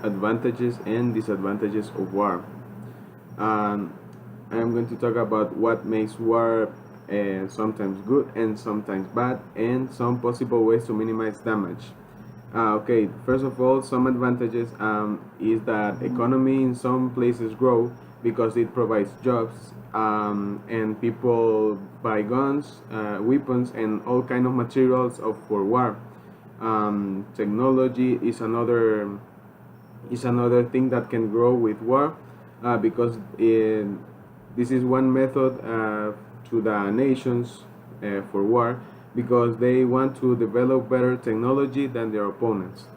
advantages and disadvantages of war. Um, I'm going to talk about what makes war sometimes good and sometimes bad, and some possible ways to minimize damage. Okay, first of all, some advantages is that economy in some places grow because it provides jobs, and people buy guns, weapons, and all kind of materials for war. Technology is another thing that can grow with war, because this is one method to the nations for war, because they want to develop better technology than their opponents.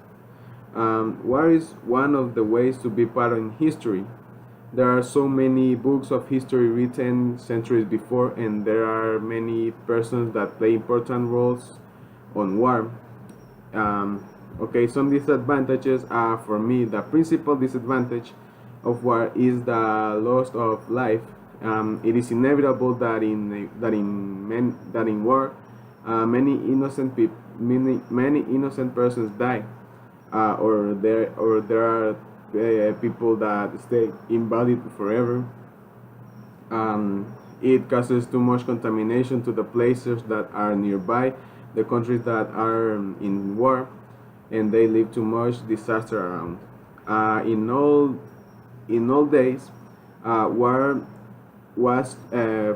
War is one of the ways to be part in history. There are so many books of history written centuries before, and there are many persons that play important roles on war. Okay, some disadvantages are, for me, the principal disadvantage of war is the loss of life. It is inevitable that in war, many innocent persons die, or there are people that stay invalid forever. It causes too much contamination to the places that are nearby, the countries that are in war, and they leave too much disaster around. In all days, war was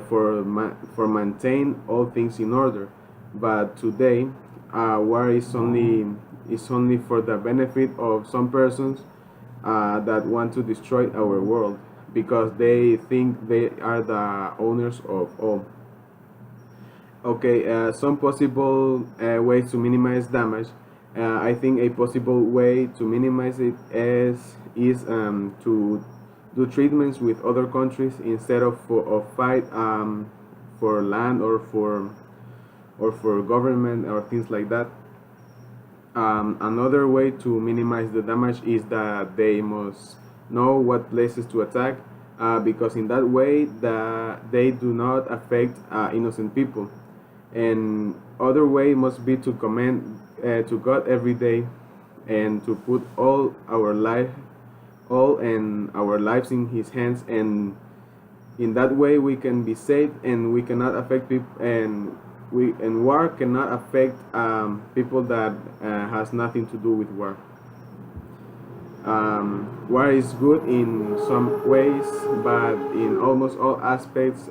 for maintain all things in order, but today, war is only for the benefit of some persons that want to destroy our world because they think they are the owners of all. Okay, some possible ways to minimize damage. I think a possible way to minimize it is to do treatments with other countries instead of fight for land or for government or things like that. Another way to minimize the damage is that they must know what places to attack, because in that way they do not affect innocent people. And other way must be to commend to God every day, and to put all and our lives in His hands, and in that way we can be saved, and we cannot affect people, and war cannot affect people that has nothing to do with war. War is good in some ways, but in almost all aspects,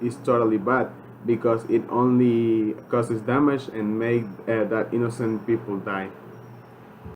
is totally bad because it only causes damage and make that innocent people die.